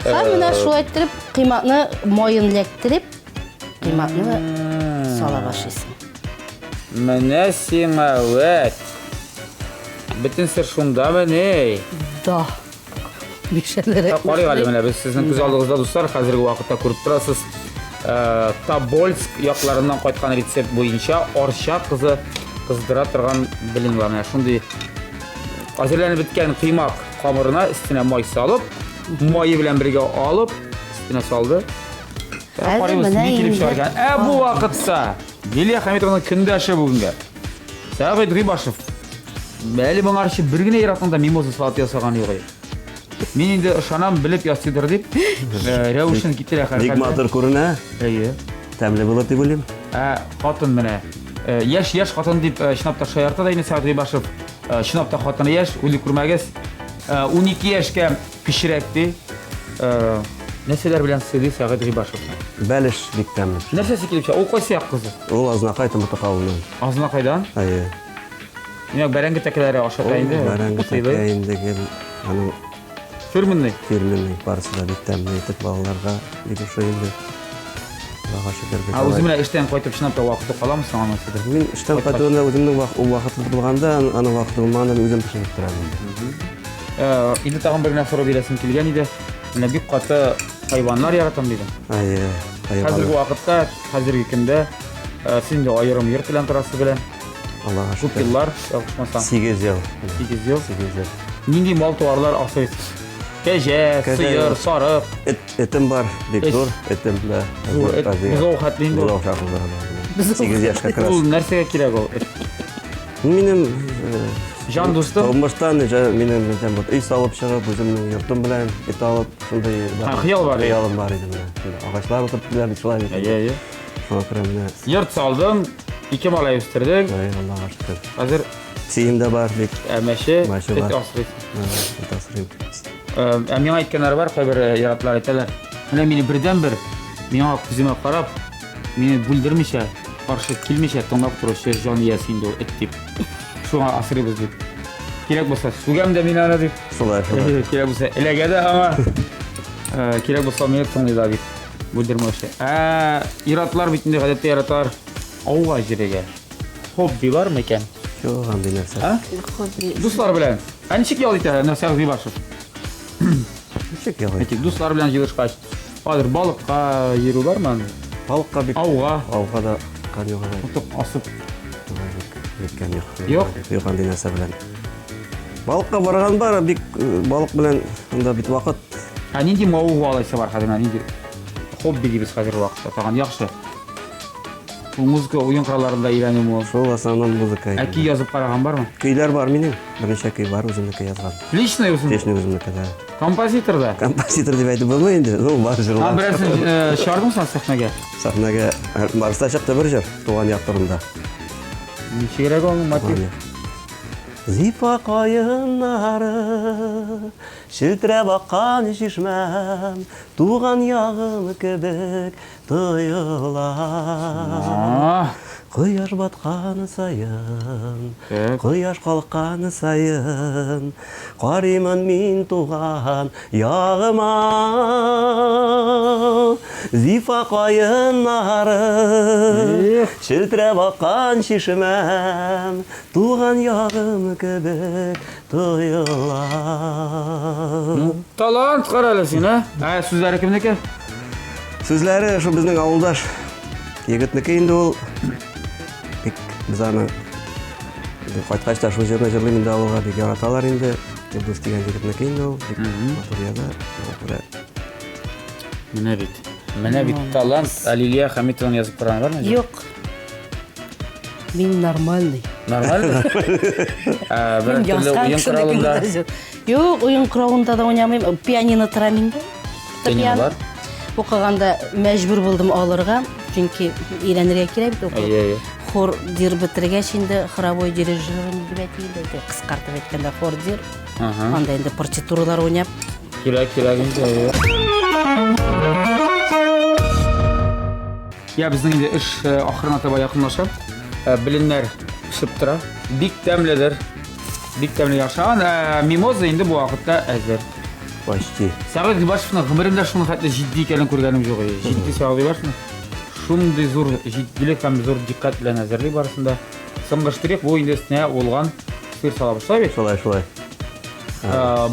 Һәм менә шулай итеп кыймакны майын ләктереп, кыймакны сала башлыйсың. Менә сиңа вәт. Бөтен сер шундамы ни? Да. Бишәләре. Карый әле менә без сезнең күз алдыгызда дуслар, хәзерге вакытта күреп торасыз. Тобольск якларыннан кайткан рецепт буенча арча кызы кыздыра торган билингә менә шундый әзерләнеп биткән кыймак камырына өстенә май салып, майы белән бергә алып, өстенә салды. Карыйбыз ни килеп чыгарган. Бу вакытта Лилия Хәмитовның көндәше бүгенгә. Сәгыйд Гыйбашев. Мәле моңарчы бер генә яратында мимоза салаты ясаган юк. Мин инде ышанам, билеп ясыйдыр дип, рәвешен китерә хәрәкәт. Дигматор күренә. Әйе. Тәмле булыр дип уйлыйм. Хатын менә. Яшь хатын дип чынапта шаярта да инде Сәгыйд Гыйбашев. Чынапта хатыны яшь, үли күрмәгез. 12 яшькә кечерәк ди. Нәрсәләр белән сыйдый Сәгыйд Гыйбашев? Бәлеш бик тәмле. Нәрсәсе килеп чыга? Ул кайсы як кызы? Ул азнакай тымыртакавыннан. Азнакайдан? Әйе. Димәк, бәрәңге тәкеләре ашата инде. Бәрәңге тәкәйенде гел. Аның Фирменный. фирменный барысы да бик тәмле итеп балаларга бик ошый инде. Аллага шөкер. Үзе менә эштән кайтып чынапта вакыты каламысың аны сиде? Мин эштән кайтуында үземнең вакытлы булганда, аны вакыты булмаганда үзем пешереп торам. Инде тагын бер генә сорау бирәсем килгән иде. Менә бик каты хайваннар яратам дидең. Әйе. Хәзерге вакытта, хәзерге көндә син дә аерым йорт белән торасы белән. Аллага Күп шөкер. еллар, ягышмасам. 8 ел. 8 ел. 8 ел. Нинди мал туарлар асыйсыз? Кәҗә, сыер, сарык. Этем бар, бик зур. Этем белән. Бузау хәтле инде. Бузау шагылда. 8 яшькә керә. Ул нәрсәгә кирәк ул? Минем Жан дустым. тормыштан минем белән бу үй салып чыгып, үземнең йортым белән эт алып, шундай Хыял бар. хыялым бар иде менә. Агачлар утырып диләр, шулай. Әйе. Шуңа күрә менә. Йорт салдым, 2 малай үстердек. Аллага шөкер. Хәзер Сием дә бар бик. мәше, Мәше эт бар. асрыйсың. Тасрим. Миңа әйткәннәр бар, кайбер яратлар әйтәләр. Менә мине бердән-бер миңа күземә карап, мине бүлдермичә, каршы килмичә тыңлап торучы җан иясе инде ул эт дип. Шуңа асрыйбыз дип. Кирәк булса сүгәм дә мин аны дип. Шулай. Кирәк булса эләгә дә аңа. Кирәк булса мине тыңлый да дип. Бүлдермәүче. Иратлар бит инде гадәттә яратлар ауга җирегә. хобби бармы икән? Yok андый нәрсә. А? Хобби. Дуслар белән. Ничек ял итә Сәгъд Гыйбашев? Ничек ялый? Әйтик, дуслар белән җыелышкач, хәзер балыкка йөрү бармы? Балыкка бик Ауга, ауга да каньога да тотып асып. еткән юк. Юк? Юк андый нәрсә белән. Балыкка барган бар, бик балык белән анда бит вакыт. Нинди мавыгы алайса бар хәзер, нинди хобби дибез хәзер вакытта. Тагын яхшы. Бу музыка уен коралларында өйрәнү. Шул основном музыка. Әки язып караган бармы? Көйләр бар минем. Берничә көй бар, үземнеке язган. Лично үзең. Песня үземнеке да. Композитор да. Композитор дип әйтеп булмый инде. Ну, бар җырлар. Берәрсен чыгардың сен сәхнәгә? Сахнага барса чыкты бер җыр, туган як турында. Ничегрәк алың мотив? Зифа кайыннары, шилтіреп аккан шишмәм, туган ягым кебек тоела. Кояш батканы сайын, кояш калкканы сайын, карыймын мин туган ягыма. Зифа кайыннары, шилтіреп аккан шишмәм, туган ягым кебек тоела. Талант каралы син, а? Сүзләре кемнеке? Сүзләре шу безнең авылдаш. Егетнеке инде ул. Бик без аны кайткач та шу җырны җырлыйм инде авылга бик яраталар инде. Дус дигән егетнеке инде ул. Бик матур Менә бит талант. Алилия Хамитовна язып караган бармы? Юк. Мин нормальный. Нормально? Бер төрле уен коралында. Юк, уен коралында да уйнамыйм. Пианино тырам инде. Пианино бар? Укыганда мәҗбүр булдым алырга, чөнки өйрәнергә кирәк бит укып. Хор дир бетергәч инде хоровой дирижерым дип әйтелде. Кыскартып әйткәндә хор дир. Анда инде партитуралар уйнап. Кирәк инде. Я безнең инде эш ахырына таба якынлаша. Биленнәр пешеп тора. Бик тәмледер. Бик тәмле яшаган. Мимоза инде бу вакытта әзер. Почти. Сәгъд Гыйбашевның гомерендә шуның хәтле җитди икәнен күргәнем юк. Җитди Сәгъд Гыйбашевның шундый зур җитдилек һәм зур диккать белән әзерли барысында. Соңгы штрих бу инде өстенә улган сыр сала башлый бит. Шулай.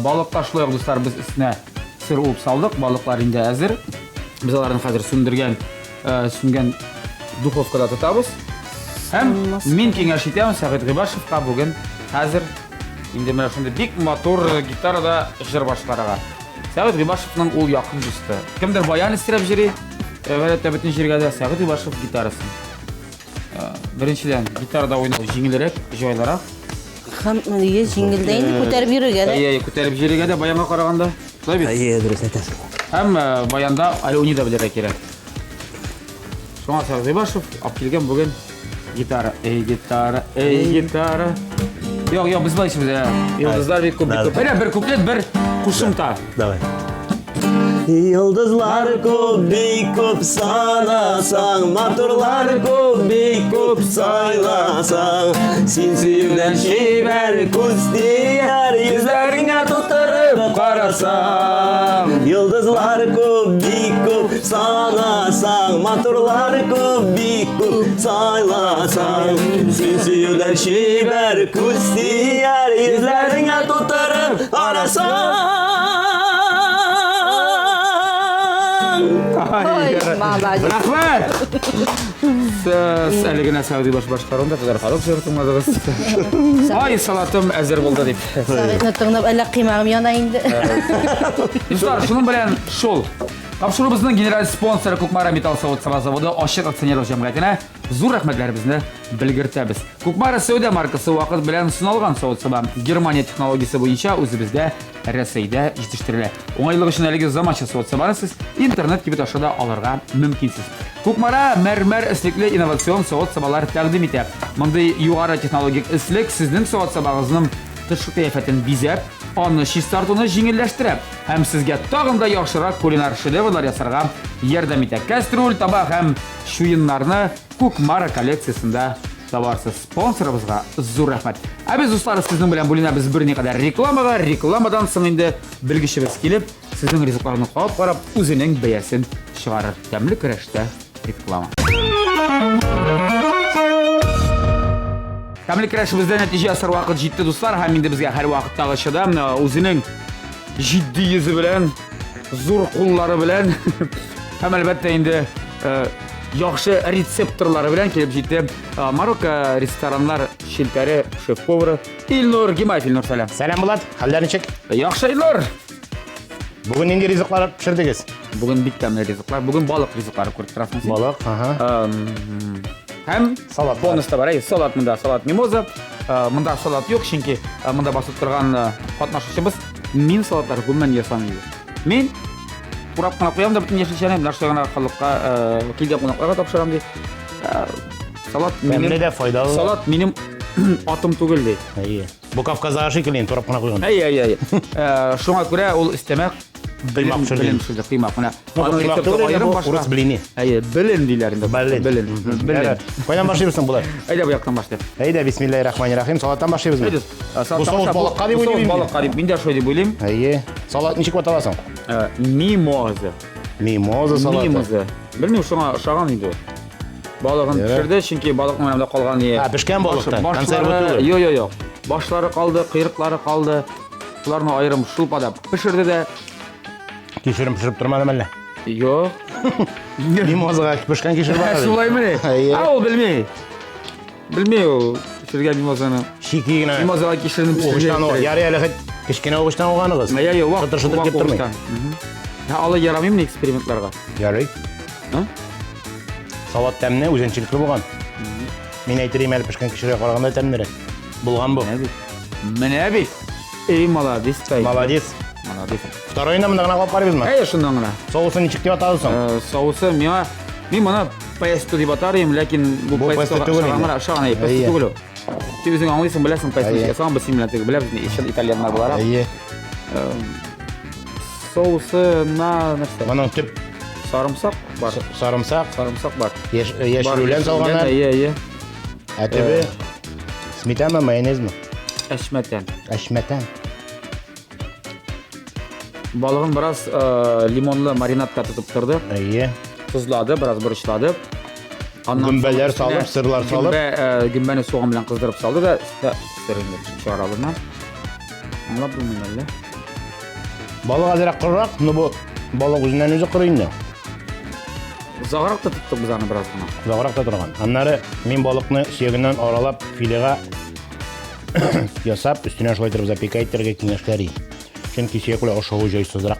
Балыкка шулай ук дуслар без өстенә сыр уып салдык. Балыклар инде әзер. Без аларны хәзер сүнгән духовкада тотабыз. Һәм мин киңәш итәм Сәгъд Гыйбашевка бүген хәзер инде менә шундый бик матур гитарада җыр башкарырга. Сәгъд Гыйбашевның ул якын дусты. Кемдер баян истереп җыри, вәләттә бөтен җиргә дә Сәгъд Гыйбашев гитарасын. Беренчедән гитарада уйнау җиңелрәк, җайлырак. Һәм җиңелдәй күтәреп йөрергә дә. Күтәреп җиргә дә баянга караганда. Шулай бит. Дөрес әйтәсең. Һәм баянда алюни да белергә кирәк. Шуңа Сәгъд Гыйбашев алып килгән бүген гитара. Гитара. Yok biz başımız ya. Yıldızlar bir kup. Bir kuplet bir kuşumta. Давай. Yıldızlar kup sanasan, maturlar kup saylasan, sinsiyden şiver kustiyar yüzlerine tutarıp karasam. Yıldızlar kup sanasan, maturlar kup saylasan, sinsiyden şiver kustiyar yüzlerine tutarıp karasam. Rahmat. Әлегенә Сәгъд башкаруында тәдәрхалык җыр тыңладыгыз. Ай салатым әзер булды дип. Сәгъдне тыңлап әллә кыймагым яна инде. Дуслар, шуның белән шул. Тапшырубызның генераль спонсоры Кукмара металл заводы ачык акционерлык җәмгыятенә зур рәхмәтләребезне белгертәбез. Кукмара Сәүдә маркасы вакыт белән сыналган савыт-саба Германия технологиясе буенча үзебездә Рәсәйдә җитештерелә. Уңайлык өчен әлеге заманча савыт-сабаны сез интернет кибет аша да алырга мөмкинсез. Кукмара мәрмәр эслекле инновацион савыт-сабалар тәкъдим итә. Мондый югары технологик эслек сезнең савыт-сабагызның тышкы кыяфәтен бизәп, аны чистартуны җиңелләштерә һәм сезгә тагын да яхшырак кулинар шедеврлар ясарга ярдәм итә. Кастрюль, табак һәм шуеннарны Кукмара коллекциясендә табарсыз. Спонсорыбызга зур рәхмәт. Без дуслар сезнең белән бүленәбез берникадәр рекламага. Рекламадан соң инде белгечебез килеп, сезнең ризыкларны карап, үзенең бәясен чыгарыр. Тәмле көрәштә реклама. Тәмле көрәшебездә нәтиҗә ясар вакыт җитте дуслар. Һәм инде безгә һәр вакытта гышыда үзенең җитди йөзе белән, зур куллары белән һәм әлбәттә инде яхшы рецепторлары белән килеп җитте Марокко рестораннар шелтәре шеф-повары Илнур Гимаев. Илнур, сәлам. Сәлам Булат, хәлләр ничек? Яхшы, Илнур. Бүген нинди ризыклар пешердегез? Бүген бик тәмле ризыклар. Бүген балык ризыклары күреп торасың син. Балык, Һәм Салат. бонуста бар. Салат монда, салат мимоза. Монда салат юк, чөнки монда басып торган катнашучыбыз мин салатлар гомумән ясамый. Мин урап кына куям да бөтен яшелчәне нәрсә генә халыкка килгән кунакларга тапшырам ди. Салат тәмле дә файдалы. Салат минем атым түгел ди. Әйе. Бу Кавказга шикелле турап кына куйган. Әйе. Шуңа күрә ул истәмәк Кыймак пешерде. Кыймак. Менә Кыймак түгел, урыс блини. Әйе, белен диләр инде. Белен. Кайдан башлыйбыз Булат? Әйдә бу яктан башлыйк. Әйдә, бисмиллаһир-рахманир-рахим. Салаттан башлыйбызмы? Әйдә. Бу соус балыкка дип уйлыйм. Балыкка дип. Мин дә шулай дип уйлыйм. Әйе. Салат ничек аталасың? Мимоза. Мимоза салаты. Мимоза. Белмим, шуңа ошаган инде. Балыгын пешерде, чөнки балыкның менә калган ие. Пешкән балыктан, консервы түгел. Юк. Башлары калды, койрыклары калды. Шуларны аерым шулпада пешерде дә. Кишерим пешереп тормадым әллә? Юк. Мимозага пешкән кишер бар. Шулаймы? Ул белми. Белми ул пешергән мимозаны. Шики генә. Мимозага кишерне пешергән. Ярый әле хәт кечкенә угыштан уганыгыз. Шытыр-шытыр кеп тормый. Алай ярамыймы экспериментларга? Ярый. Салат тәмне үзенчәлекле булган. Мин әйтерим әле пешкән кишергә караганда тәмлерәк. Булган бу. Менә бит. Эй, молодец. Молодец. Второйны монда гына алып карыйбызмы? Әйе, шундан гына. Соусы ничек дип аталсың? Соусы мин моны песто дип атарым, ләкин бу песто түгел инде. шаганы песто түгел. Син үзең аңлыйсың, беләсең песто. Ясаган без син белән түгел, беләбез, итальяннар булар. Әйе. Соусы нәрсә? Моның төп Сарымсак бар. Сарымсак бар. Яшерүлән салганнар. Әйе. Әтебе сметана, майонезме? Әшмәтән. Балыгын бераз лимонлы маринадта тотып торды. Әйе. Тузлады, бераз борычлады. Гүмбәләр салып, сырлар салып. Гүмбәне суган белән кыздырып салды да, сырын чыгара алды. Аңлап булмыйм әллә. Балык азрак кырырак, бу балык үзеннән үзе кырый инде. Загырак та тоттык без аны бераз гына. Загырак та торган. Аннары мин балыкны сөягеннән аралап филега ясап, өстенә шулай итеп запекай итәргә киңәшләр. Чөнки сөякле ашау җайсызрак.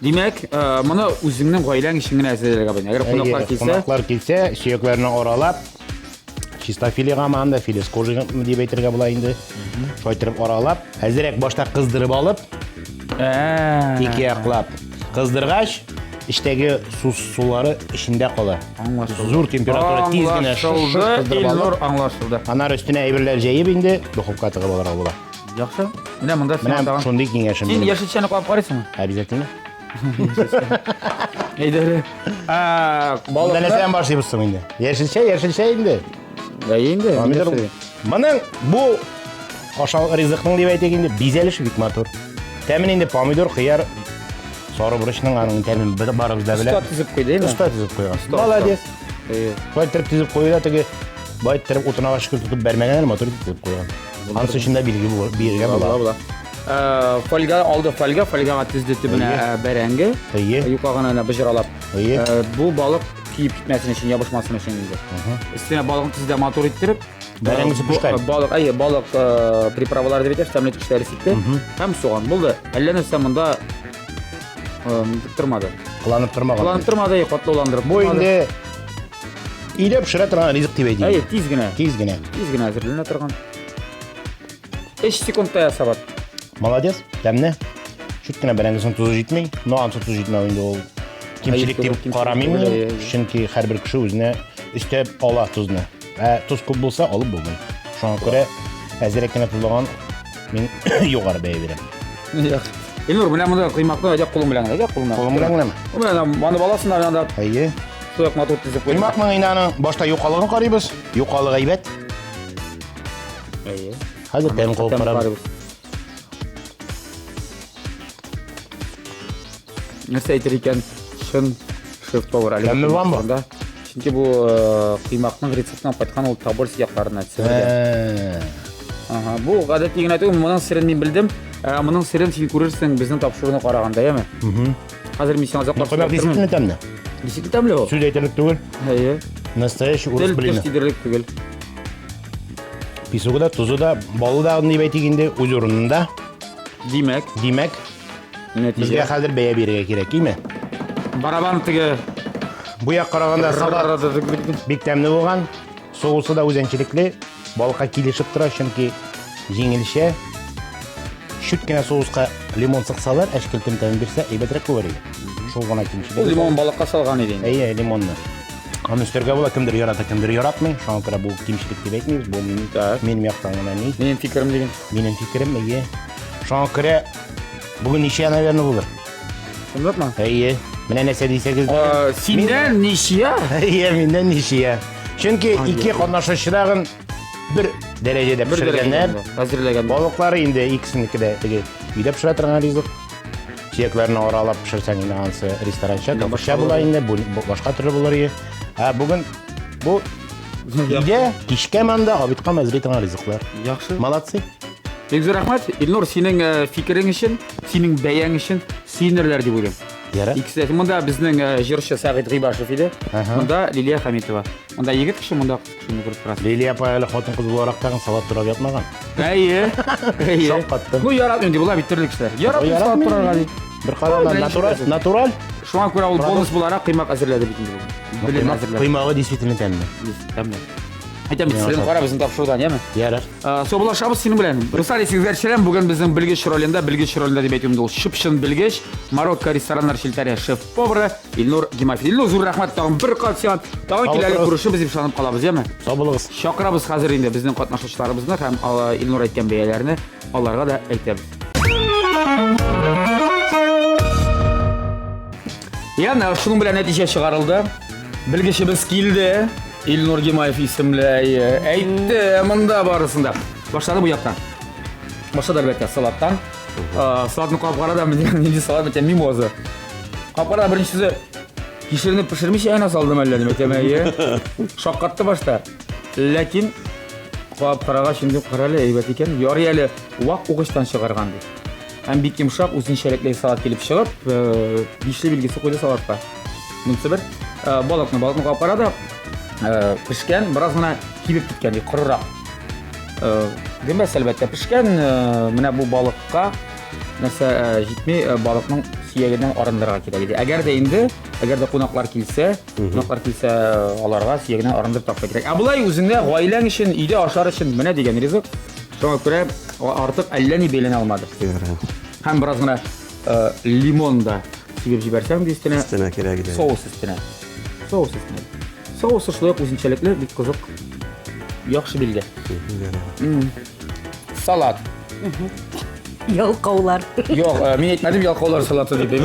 Димәк, моны үзеңнең гаиләң өчен генә әзерләргә була. Әгәр кунаклар килсә, сөякләрне аралап, чиста филега манда филе с кожей дип әйтергә була инде. Шулай итеп аралап, әзрәк башта кыздырып алып, ике яклап кыздыргач, иштәге сулары эчендә кала. Зур температура тиз генә кыздырып алып, аңлашылды. Аннары өстенә әйберләр җәеп инде, духовка тыгып алырга була. Яхшы. Менә монда Менә шундый киңәшем. Син яшелчәне куып карыйсыңмы? Обязательно. Әйдәре. Балыкны нәрсәдән башлыйбыз соң инде? Яшелчә инде. Инде. Моның бу ашау ризыкның дип әйтик инде, бизәлеше бик матур. Тәмен инде помидор, хыяр, сары бурычның аның тәмен барыбыз да белә. Уста тизеп куйды, әйме? Уста тизеп куйган. Молодец. Шулай тизеп куйда теге бай тиреп утына башкы тутып бәрмәгән матур тизеп куйган. Анысы өчен дә биргә була. Фольга алды, фольгага тизде төбенә бәрәңге. Юкагына быжыралап. Бу балык киеп китмәсен өчен, ябышмасын өчен инде. Өстенә балыкны тиздә матур иттереп, бәрәңге пешкән. Балык приправалары дип әйтәбез, тәмле кишләре ситте. Һәм суган булды. Әллә нәрсә монда тормады. Кыланып тормады, катлауландырып. Бу инде илеп пешерә торган ризык дип әйтик. Әйе, тиз генә. Тиз генә әзерләнә торган. 5 секундта ясап. Молодец, тәмне. Чүт кенә бәрәңгесенең тузы җитми, ансы тузы җитмәү инде ул кимчилек дип карамыйм. Чөнки һәрбер кеше үзенә өстәп ала тузны. Туз күп булса алып булмый. Шуңа күрә әзрәк кенә тузлаган мин югары бәя бирәм. Илнур, менә монда кыймакны әйдә кулың белән әйдә, Кулың белән генәме? Бу менә маны баласыннар янда. Әйе. Суяк матур тизеп куйды. Кыймакның инаның башта юкалыгын карыйбыз. Юкалык әйбәт. Әйе. Хәзер тәм кылып карабыз. Нәрсә әйтер икән? Шын шеф-повар Александр. Чөнки бу кыймакның рецептын кайткан ул табор сиякларына төшерде. Ага, бу гадәти генә түгел, моның сирен мин белдем. Моның сирен син күрерсең безнең тапшыруны караганда, яме? Хәзер мин сиңа заказ Кыймак дисциплина тәмле. Дисциплина тәмле ул. Сүз әйтерлек түгел. Әйе. Настоящий урыс блины. Тидерлек түгел. Писугы да, тузу да, балы да дип әйтегенде үз урынында. Димәк, Димәк, безгә хәзер бәя бирергә кирәк, име? барабан теге Бу як караганда салат бик тәмле булган, соусы да үзенчәлекле, балыкка килешеп тора, чөнки җиңелчә. Шүт кенә соуска лимон сыксалар, әшкелтем тәм бирсә, әйбәтрәк булыр иде. Шул гына кимчелек. ул лимон балыкка салган иде. Әйе, лимонны. Аны өстәргә була, кемдер ярата, кемдер яратмый. Шуңа күрә бу кимчелек дип әйтмибез. Бу минем яктан гына ни. Минем фикерим деген. Минем фикерем, әйе. Шуңа күрә бүген ничә, наверное, булыр. Шундыймы? Әйе. Менә нәрсә дисәгез. Синдән ничә? Әйе, миннән ничә. Чөнки ике катнашучыларның бер дәрәҗәдә пешергәннәр. Хәзерләгән. Балыклары инде икесенеке дә теге өйдә пешерә торган ризык. Чиекләрне аралап пешерсәң инде анысы ресторанча, кабырча була инде, бу башка төрле булыр иде. Бүген бу өйдә кичкә манда абитка мәзри торган ризыклар. Яхшы. Молодцы. Бик зур рәхмәт. Илнур, синең фикерең өчен, синең бәяң өчен синерләр дип уйлыйм. Яра. Икесе монда безнең җырчы Сәгыйд Гыйбашев иде. Монда Лилия Хамитова. Монда егет кеше, монда кешене күреп торасыз. Лилия апа әле хатын-кыз буларак тагын салат турап ятмаган. Әйе. Әйе. Шок катты. Ну яратмыйм дип, була бит төрле кешеләр. Яратмый салат турарга ди. Бер караганда натураль. Шуңа күрә ул бонус буларак кыймак әзерләде бит инде бу. Белем әзерләде. Кыймагы действительно тәмле. Тәмле. Әйтәм бит, син кара безнең тапшырудан, яме? Ярар. Собулашабыз синең белән. Руслан Исегзәрчеләр бүген безнең белгеч ролендә дип әйтүем ул шыпшын белгеч, Марокко рестораннар шелтәре шеф-повары Илнур Гимафи. Илнур, зур рәхмәт тагын бер кат сиңа. Тагын киләлек күрешебез дип ышанып калабыз, яме? Сабылыгыз. Чакырабыз хәзер инде безнең катнашучыларыбызны һәм Илнур әйткән бәяләрне аларга да әйтәбез. Яна, шуның белән нәтиҗә чыгарылды. Белгечебез килде. Илнур Гимаев исемле әйтте монда барысында. Башлады бу яктан. Башлады әлбәттә салаттан. Салатны капкарада нинди салат икән, мимоза. Капкарада беренчесе кишерне пешермичә ана салдым әллә дип әйтәм, әйе. Шаккатты башта. Ләкин капкарага шундый каралы әйбәт икән. Ярый әле вак угыштан чыгарган ди. Һәм бик йомшак үзенчәлекле салат килеп чыгып, бишле билгесе куйды салатка. Монысы бер балыкны капкарада пешкән, бераз гына кибеп киткән, корырак. Димәс әлбәттә пешкән, менә бу балыкка нәрсә җитми, балыкның сөягеннән арындырырга кирәк иде. Әгәр дә кунаклар килсә, аларга сөягеннән арындырып тапка кирәк. Булай үзеңдә гаиләң өчен, өйдә ашар өчен менә дигән ризык. Шуңа күрә артык әллә ни бәйләнә алмады. Һәм бераз гына лимон да сибеп җибәрсәң ди өстенә. Өстенә кирәк иде. Соус өстенә. Соусы шулай үзенчәлекле, бик кызык. Яхшы билге. Салат. Ялкаулар. Юк, мин әйтмәдем ялкаулар салаты дип.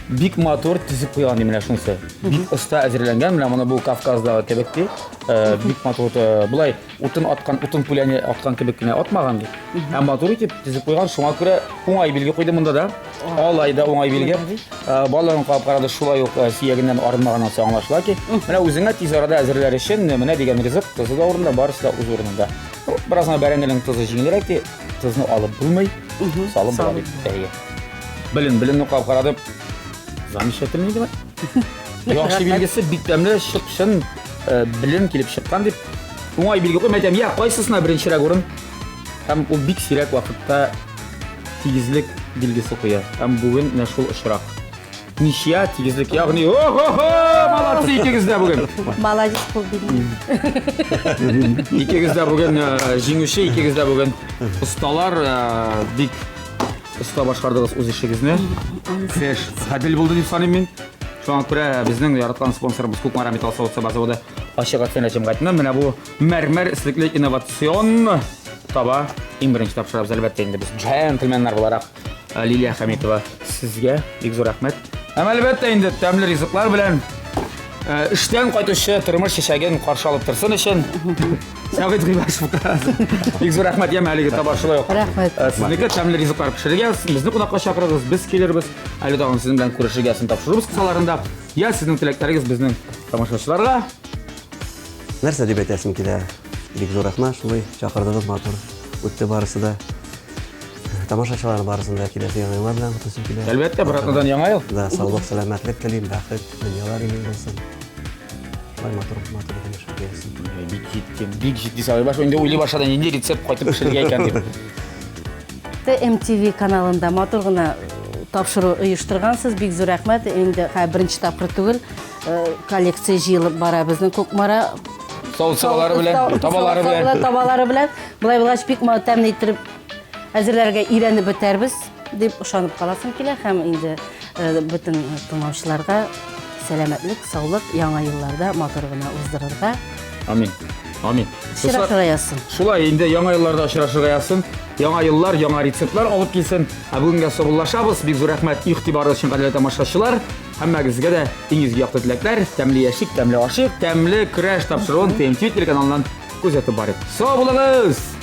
Бик матур тизеп куйган менә шунысы. Бик оста әзерләнгән, менә моны бу Кавказда кебек ди. Бик матур булай утын пуляне аткан кебек кенә атмаган ди. Һәм матур итеп тизеп куйган, шуңа күрә уңай билге куйды монда да. Алайда уңай билге. Балаларын капкарада шулай ук сөягеннән арынмаганнан соң аңлашыла ки, менә үзеңә тиз арада әзерләр өчен менә дигән ризык тузы да урында, барысы да үз урынында. Бераз гына бәрәңгенең тузы җиңелрәк ди, тузны алып булмый, салып була дип әйе. Белен капкарада замечательный дип. Яхшы билгесе бик тәмле, шыпшын белен килеп чыккан дип. Уңай билге куймай әйтәм, я кайсысына беренчерәк урын? Һәм ул бик сирәк вакытта тигезлек билгесе куя. Һәм бүген менә шул очрак. Ничә тигезлек, ягъни молодцы икегез дә бүген. Молодец булдың. Икегез дә бүген җиңүче, икегез дә бүген осталар, бик оста башкардыгыз үз эшегезне. Феш, гадел булды дип саныйм мин. Шуңа күрә безнең яраткан спонсорыбыз Кукмара металл заводы ачык акция җәмгыятеннән менә бу мәрмәр эслекле инновацион таба иң беренче тапшырабыз әлбәттә инде без джентльменнар буларак Лилия Хамитова сезгә бик зур рәхмәт. Һәм әлбәттә инде тәмле ризыклар белән эштән кайтучы тормыш чәчәген каршы алып торсын өчен Сәғит Ғибашев. Бик зор рахмет, ем әлеге табаршылай оқ. Рахмет. Сіздікі тәмлі ризықтар пішірге, бізді қонаққа шақырыңыз, біз келербіз. Әлі дағын сіздің білән көрішіге сын тапшырыбыз қысаларында. Я сіздің тілектеріңіз біздің тамашашыларға. Нәрсә дип әйтәсем килә? Бик зур рәхмәт, шулай чакырдыгыз, матур. Үтте барысы да. Тамашачылар барысын да киләсе яңа еллар белән көтәсем килә. Әлбәттә, бір атнадан яңа ел. Да, саулык, сәламәтлек телим, бәхет, дөньялар имин булсын. Шулай матур тамаша килсен. Бик җитди Сәғит Ғибашев. Инде уйлый башладан инде рецепт кайтып пішірге икән дип. MTV каналында матур гына тапшыру оештыргансыз. Бик зур рәхмәт. Инде беренче тапкыр түгел, коллекция җыелып бара безнең Кукмара Саусалары белән, табалары белән. Табалары белән. Булай булгач бик тәмле иттереп әзерләргә өйрәнеп бетәрбез дип ышанып каласым килә һәм инде бөтен тыңлаучыларга сәламәтлек, саулык, яңа елларда матур гына уздырырга. Амин. Амин. Шырашырга язсын. Шулай инде яңа елларда очрашырга язсын. Яңа еллар, яңа рецептлар алып килсен. Бүгенгә саубуллашабыз. Бик зур рәхмәт игътибарыгыз өчен, кадерле тамашачылар. Һәммәгезгә дә иңгезгә яктый теләкләр. Тәмле яшик, тәмле ашык, тәмле көрәш тапшыруын TMTV телеканалыннан күзәтеп барып. Сау булыгыз!